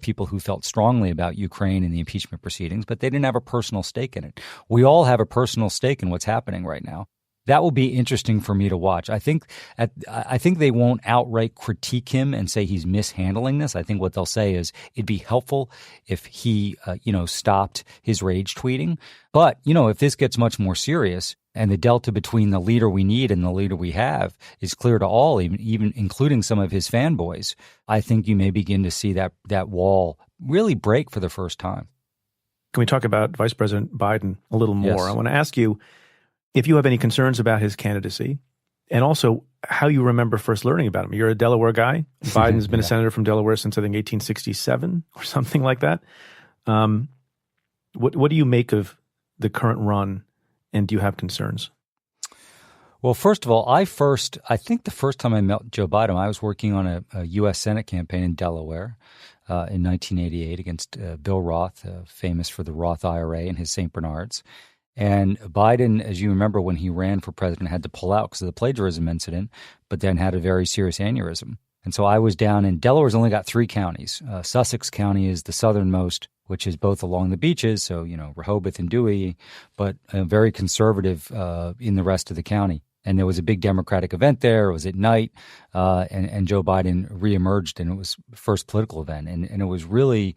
people who felt strongly about Ukraine and the impeachment proceedings, but they didn't have a personal stake in it. We all have a personal stake in what's happening right now. That will be interesting for me to watch. I think they won't outright critique him and say he's mishandling this. I think what they'll say is it'd be helpful if he, stopped his rage tweeting. But, if this gets much more serious and the delta between the leader we need and the leader we have is clear to all, even including some of his fanboys, I think you may begin to see that wall really break for the first time. Can we talk about Vice President Biden a little more? Yes. I want to ask you if you have any concerns about his candidacy, and also how you remember first learning about him. You're a Delaware guy. Biden's been a senator from Delaware since, I think, 1867 or something like that. What do you make of the current run, and do you have concerns? Well, first of all, I think the first time I met Joe Biden, I was working on a U.S. Senate campaign in Delaware in 1988 against Bill Roth, famous for the Roth IRA and his St. Bernards. And Biden, as you remember, when he ran for president, had to pull out because of the plagiarism incident, but then had a very serious aneurysm. And so I was down in Delaware's only got 3 counties. Sussex County is the southernmost, which is both along the beaches, so, Rehoboth and Dewey, but very conservative in the rest of the county. And there was a big Democratic event there. It was at night, and Joe Biden reemerged, and it was the first political event. And it was really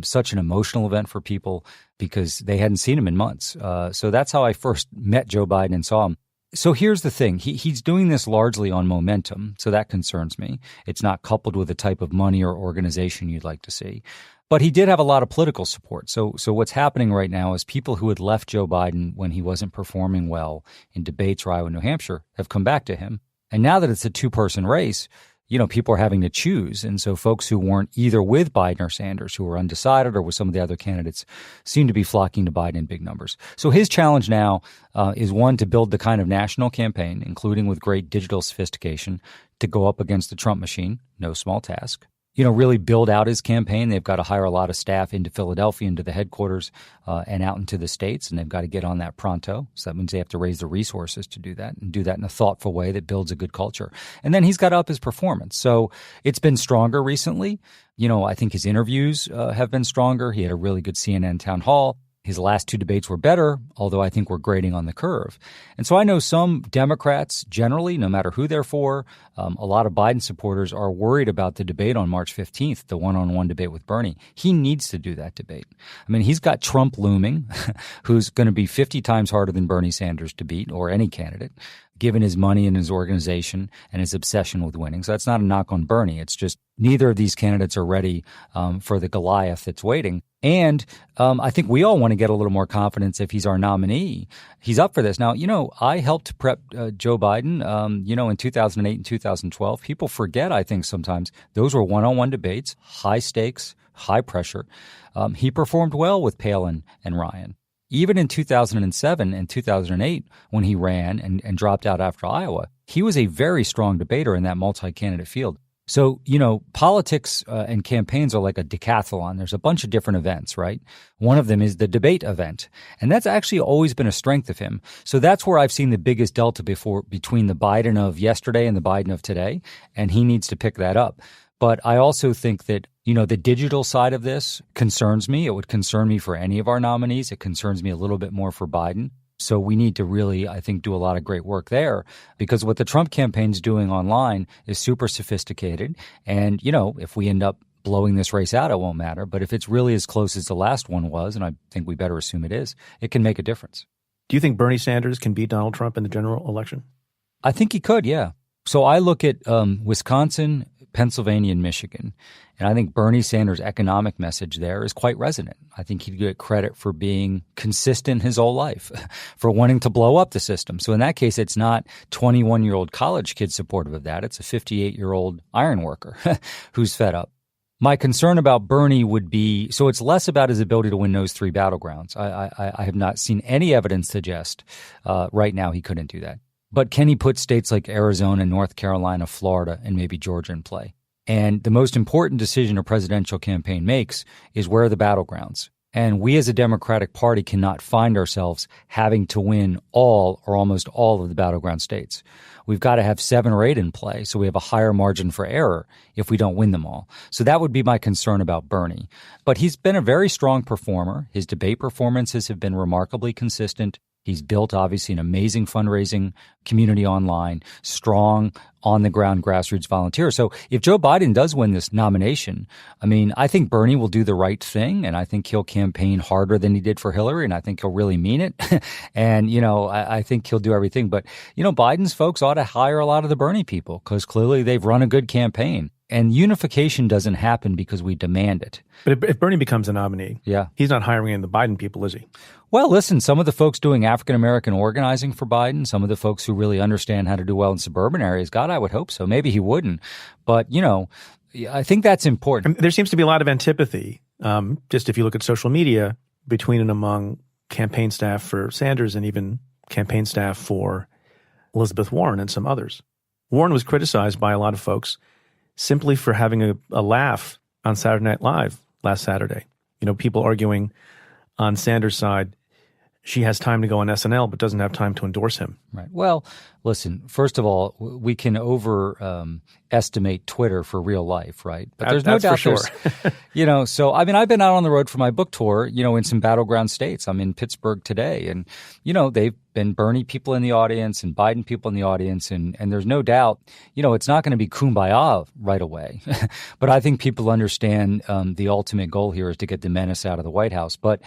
such an emotional event for people because they hadn't seen him in months. So that's how I first met Joe Biden and saw him. So here's the thing. He's doing this largely on momentum, so that concerns me. It's not coupled with the type of money or organization you'd like to see. But he did have a lot of political support. So what's happening right now is people who had left Joe Biden when he wasn't performing well in debates or Iowa and New Hampshire have come back to him. And now that it's a 2-person race, people are having to choose. And so folks who weren't either with Biden or Sanders, who were undecided or with some of the other candidates, seem to be flocking to Biden in big numbers. So his challenge now is, one, to build the kind of national campaign, including with great digital sophistication, to go up against the Trump machine. No small task. Really build out his campaign. They've got to hire a lot of staff into Philadelphia, into the headquarters, and out into the states, and they've got to get on that pronto. So that means they have to raise the resources to do that and do that in a thoughtful way that builds a good culture. And then he's got to up his performance. So it's been stronger recently. I think his interviews have been stronger. He had a really good CNN town hall. His last 2 debates were better, although I think we're grading on the curve. And so I know some Democrats generally, no matter who they're for, a lot of Biden supporters are worried about the debate on March 15th, the one-on-one debate with Bernie. He needs to do that debate. I mean, he's got Trump looming, who's going to be 50 times harder than Bernie Sanders to beat, or any candidate, given his money and his organization and his obsession with winning. So that's not a knock on Bernie. It's just neither of these candidates are ready for the Goliath that's waiting. And I think we all want to get a little more confidence if he's our nominee. He's up for this. Now, I helped prep Joe Biden, in 2008 and 2012. People forget, I think, sometimes those were one-on-one debates, high stakes, high pressure. He performed well with Palin and Ryan. Even in 2007 and 2008, when he ran and dropped out after Iowa, he was a very strong debater in that multi-candidate field. So, politics and campaigns are like a decathlon. There's a bunch of different events, right? One of them is the debate event. And that's actually always been a strength of him. So that's where I've seen the biggest delta between the Biden of yesterday and the Biden of today. And he needs to pick that up. But I also think that, the digital side of this concerns me. It would concern me for any of our nominees. It concerns me a little bit more for Biden. So we need to really, I think, do a lot of great work there, because what the Trump campaign's doing online is super sophisticated. And, if we end up blowing this race out, it won't matter. But if it's really as close as the last one was, and I think we better assume it is, it can make a difference. Do you think Bernie Sanders can beat Donald Trump in the general election? I think he could, yeah. So I look at Wisconsin, Pennsylvania, and Michigan, and I think Bernie Sanders' economic message there is quite resonant. I think he'd get credit for being consistent his whole life, for wanting to blow up the system. So in that case, it's not 21-year-old college kids supportive of that. It's a 58-year-old iron worker who's fed up. My concern about Bernie would be, so it's less about his ability to win those 3 battlegrounds. I have not seen any evidence suggest right now he couldn't do that. But can he put states like Arizona, North Carolina, Florida, and maybe Georgia in play? And the most important decision a presidential campaign makes is where are the battlegrounds? And we as a Democratic Party cannot find ourselves having to win all or almost all of the battleground states. We've got to have 7 or 8 in play, so we have a higher margin for error if we don't win them all. So that would be my concern about Bernie. But he's been a very strong performer. His debate performances have been remarkably consistent. He's built, obviously, an amazing fundraising community online, strong, on-the-ground grassroots volunteers. So if Joe Biden does win this nomination, I mean, I think Bernie will do the right thing, and I think he'll campaign harder than he did for Hillary, and I think he'll really mean it. And, I think he'll do everything. But, Biden's folks ought to hire a lot of the Bernie people because clearly they've run a good campaign. And unification doesn't happen because we demand it. But if Bernie becomes a nominee, he's not hiring in the Biden people, is he? Well, listen, some of the folks doing African-American organizing for Biden, some of the folks who really understand how to do well in suburban areas, God, I would hope so. Maybe he wouldn't. But, I think that's important. There seems to be a lot of antipathy, just if you look at social media, between and among campaign staff for Sanders and even campaign staff for Elizabeth Warren and some others. Warren was criticized by a lot of folks simply for having a laugh on Saturday Night Live last Saturday. People arguing on Sanders' side, she has time to go on SNL but doesn't have time to endorse him. Right. Well, listen, first of all, we can estimate Twitter for real life, right? But there's no doubt for sure. So, I've been out on the road for my book tour, in some battleground states. I'm in Pittsburgh today, and, they've been Bernie people in the audience and Biden people in the audience, and there's no doubt, it's not going to be kumbaya right away. But I think people understand the ultimate goal here is to get the menace out of the White House. But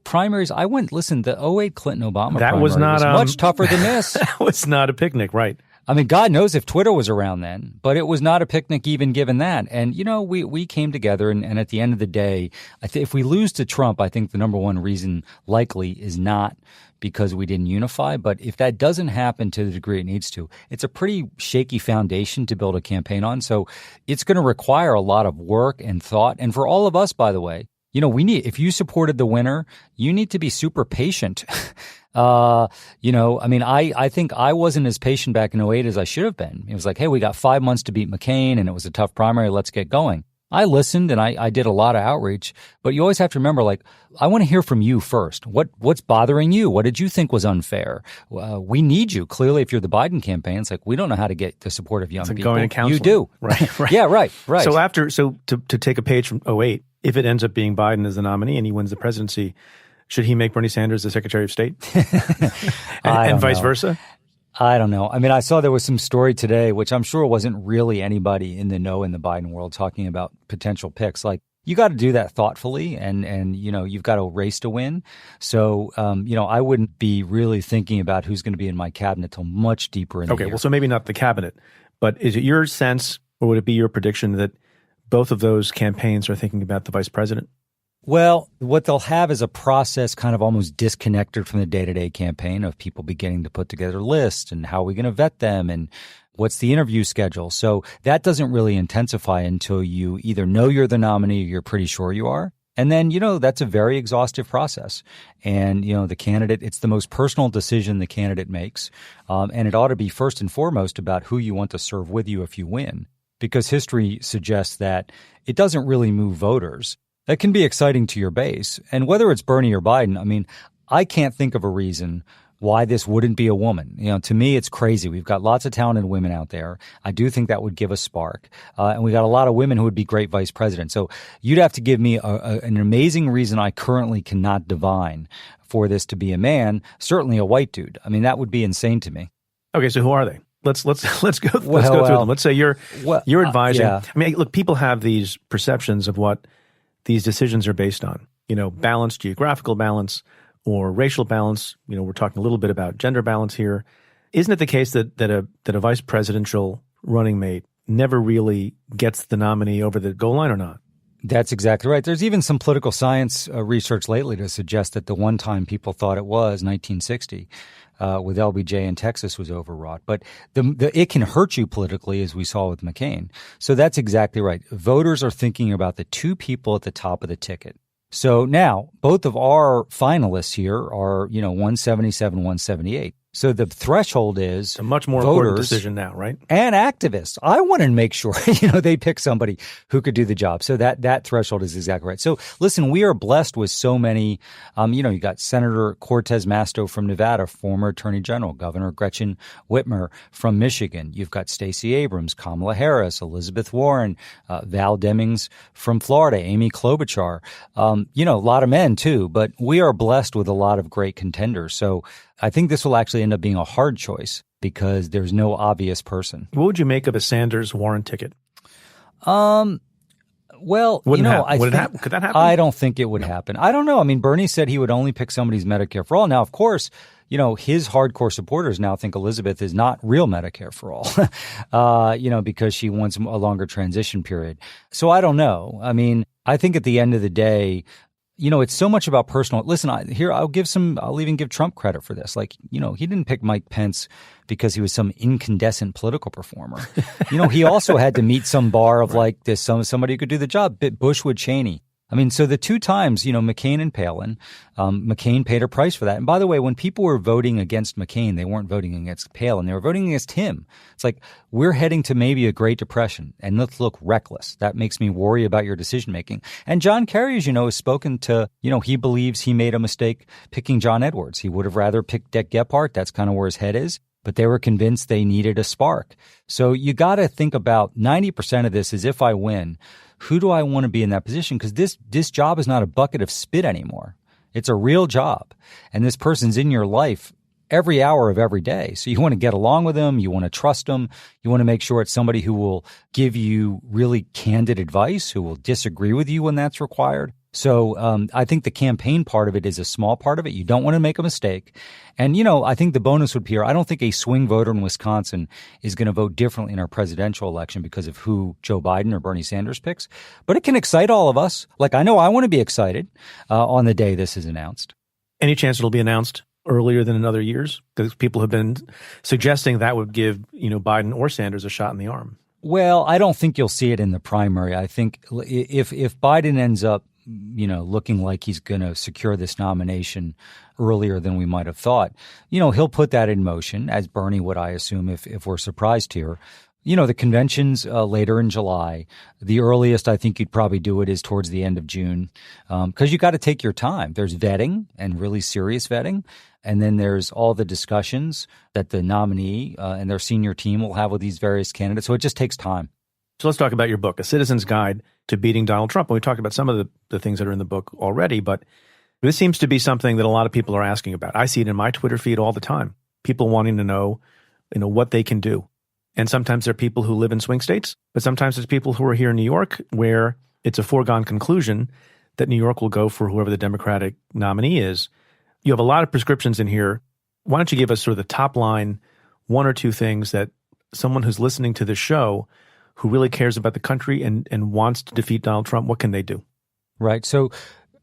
primaries, the 2008 Clinton-Obama primary was much tougher than this. That was not a picnic, right? God knows if Twitter was around then, but it was not a picnic even given that. And, we came together, and at the end of the day, if we lose to Trump, I think the number one reason likely is not because we didn't unify. But if that doesn't happen to the degree it needs to, it's a pretty shaky foundation to build a campaign on. So it's going to require a lot of work and thought. And for all of us, by the way, if you supported the winner, you need to be super patient. I think I wasn't as patient back in 2008 as I should have been. It was like, hey, we got 5 months to beat McCain and it was a tough primary. Let's get going. I listened and I did a lot of outreach, but you always have to remember, I want to hear from you first. What's bothering you? What did you think was unfair? We need you. Clearly, if you're the Biden campaign, it's like, we don't know how to get the support of young people. Going to counseling. You do. Right. Yeah, right. So to take a page from 2008, if it ends up being Biden as the nominee and he wins the presidency, should he make Bernie Sanders the Secretary of State? and vice versa? I don't know. I saw there was some story today, which I'm sure wasn't really anybody in the know in the Biden world talking about potential picks. You got to do that thoughtfully and you've got a race to win. So, I wouldn't be really thinking about who's going to be in my cabinet till much deeper in the year. Well, so maybe not the cabinet, but is it your sense or would it be your prediction that both of those campaigns are thinking about the vice president? Well, what they'll have is a process kind of almost disconnected from the day-to-day campaign of people beginning to put together lists and how are we going to vet them and what's the interview schedule. So that doesn't really intensify until you either know you're the nominee or you're pretty sure you are. And then, that's a very exhaustive process. And, the candidate, it's the most personal decision the candidate makes. And it ought to be first and foremost about who you want to serve with you if you win. Because history suggests that it doesn't really move voters. That can be exciting to your base. And whether it's Bernie or Biden, I can't think of a reason why this wouldn't be a woman. To me, it's crazy. We've got lots of talented women out there. I do think that would give a spark. And we got a lot of women who would be great vice presidents. So you'd have to give me an amazing reason I currently cannot divine for this to be a man, certainly a white dude. That would be insane to me. Okay, so who are they? Let's go through them. Let's say you're advising. Yeah. Look, people have these perceptions of what these decisions are based on, balance, geographical balance or racial balance. We're talking a little bit about gender balance here. Isn't it the case that a vice presidential running mate never really gets the nominee over the goal line or not? That's exactly right. There's even some political science research lately to suggest that the one time people thought it was 1960 with LBJ in Texas was overwrought. But it can hurt you politically, as we saw with McCain. So that's exactly right. Voters are thinking about the two people at the top of the ticket. So now both of our finalists here are, 177, 178. So the threshold is a much more voters important decision now, right? And activists. I want to make sure, they pick somebody who could do the job. So that threshold is exactly right. So listen, we are blessed with so many, you got Senator Cortez Masto from Nevada, former Attorney General, Governor Gretchen Whitmer from Michigan. You've got Stacey Abrams, Kamala Harris, Elizabeth Warren, Val Demings from Florida, Amy Klobuchar, a lot of men too, but we are blessed with a lot of great contenders. So I think this will actually end up being a hard choice because there's no obvious person. What would you make of a Sanders-Warren ticket? Well, could that happen? I don't think it would happen. I don't know. I mean, Bernie said he would only pick somebody's Medicare for all. Now, of course, his hardcore supporters now think Elizabeth is not real Medicare for all, because she wants a longer transition period. So I don't know. I mean, I think at the end of the day, it's so much about personal. Listen, I'll even give Trump credit for this. Like, he didn't pick Mike Pence because he was some incandescent political performer. He also had to meet some bar of like this, somebody who could do the job. Bush with Cheney. I mean, so the two times, McCain and Palin, McCain paid a price for that. And by the way, when people were voting against McCain, they weren't voting against Palin. They were voting against him. It's like, we're heading to maybe a Great Depression, and let's look reckless. That makes me worry about your decision making. And John Kerry, as you know, has spoken to, he believes he made a mistake picking John Edwards. He would have rather picked Dick Gephardt. That's kind of where his head is. But they were convinced they needed a spark. So you got to think about 90% of this is if I win, who do I want to be in that position? Because this job is not a bucket of spit anymore. It's a real job. And this person's in your life every hour of every day. So you want to get along with them. You want to trust them. You want to make sure it's somebody who will give you really candid advice, who will disagree with you when that's required. So I think the campaign part of it is a small part of it. You don't want to make a mistake. And, I think the bonus would be here. I don't think a swing voter in Wisconsin is going to vote differently in our presidential election because of who Joe Biden or Bernie Sanders picks. But it can excite all of us. Like, I know I want to be excited on the day this is announced. Any chance it'll be announced earlier than in other years? Because people have been suggesting that would give, Biden or Sanders a shot in the arm. Well, I don't think you'll see it in the primary. I think if Biden ends up looking like he's going to secure this nomination earlier than we might have thought, he'll put that in motion, as Bernie would, I assume, if we're surprised here. The convention's later in July. The earliest I think you'd probably do it is towards the end of June, because you got to take your time. There's vetting and really serious vetting. And then there's all the discussions that the nominee and their senior team will have with these various candidates. So it just takes time. So let's talk about your book, A Citizen's Guide to Beating Donald Trump. And we talked about some of the things that are in the book already, but this seems to be something that a lot of people are asking about. I see it in my Twitter feed all the time. People wanting to know, what they can do. And sometimes there are people who live in swing states, but sometimes there's people who are here in New York where it's a foregone conclusion that New York will go for whoever the Democratic nominee is. You have a lot of prescriptions in here. Why don't you give us sort of the top line, one or two things that someone who's listening to this show who really cares about the country and wants to defeat Donald Trump, what can they do? Right. So,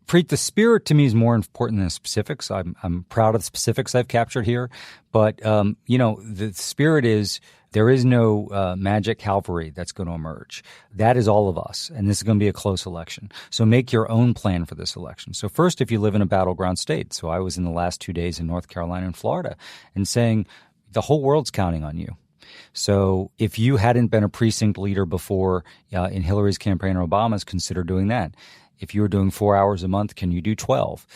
Preet, the spirit to me is more important than the specifics. I'm proud of the specifics I've captured here. But, the spirit is there is no magic cavalry that's going to emerge. That is all of us. And this is going to be a close election. So make your own plan for this election. So first, if you live in a battleground state. So I was in the last 2 days in North Carolina and Florida and saying the whole world's counting on you. So if you hadn't been a precinct leader before in Hillary's campaign or Obama's, consider doing that. If you're doing 4 hours a month, can you do 12?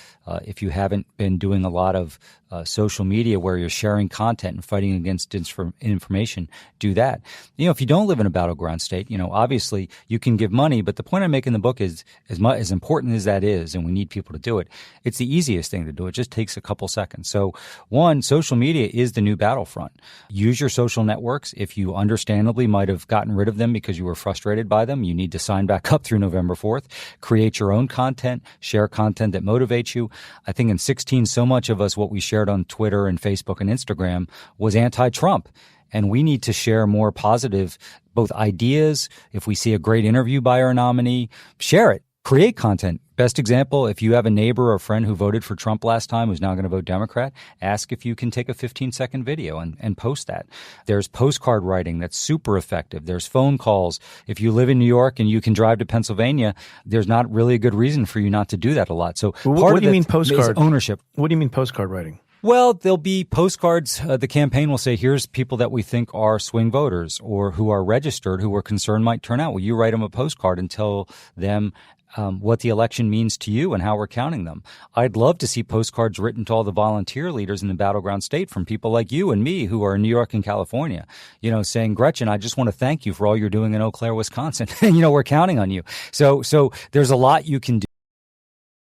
If you haven't been doing a lot of social media where you're sharing content and fighting against information, do that. If you don't live in a battleground state, obviously you can give money. But the point I make in the book is as important as that is, and we need people to do it, it's the easiest thing to do. It just takes a couple seconds. So one, social media is the new battlefront. Use your social networks. If you understandably might have gotten rid of them because you were frustrated by them, you need to sign back up through November 4th. Create your own content, share content that motivates you. I think in 2016, so much of us, what we shared on Twitter and Facebook and Instagram was anti-Trump. And we need to share more positive, both ideas. If we see a great interview by our nominee, share it. Create content. Best example, if you have a neighbor or a friend who voted for Trump last time who's now going to vote Democrat, ask if you can take a 15-second video and post that. There's postcard writing that's super effective. There's phone calls. If you live in New York and you can drive to Pennsylvania, there's not really a good reason for you not to do that a lot. So what do you mean postcard? Ownership. What do you mean postcard writing? Well, there'll be postcards. The campaign will say, here's people that we think are swing voters or who are registered, who we're concerned might turn out. Will you write them a postcard and tell them what the election means to you and how we're counting them? I'd love to see postcards written to all the volunteer leaders in the battleground state from people like you and me who are in New York and California, saying, Gretchen, I just want to thank you for all you're doing in Eau Claire, Wisconsin. We're counting on you. So there's a lot you can do.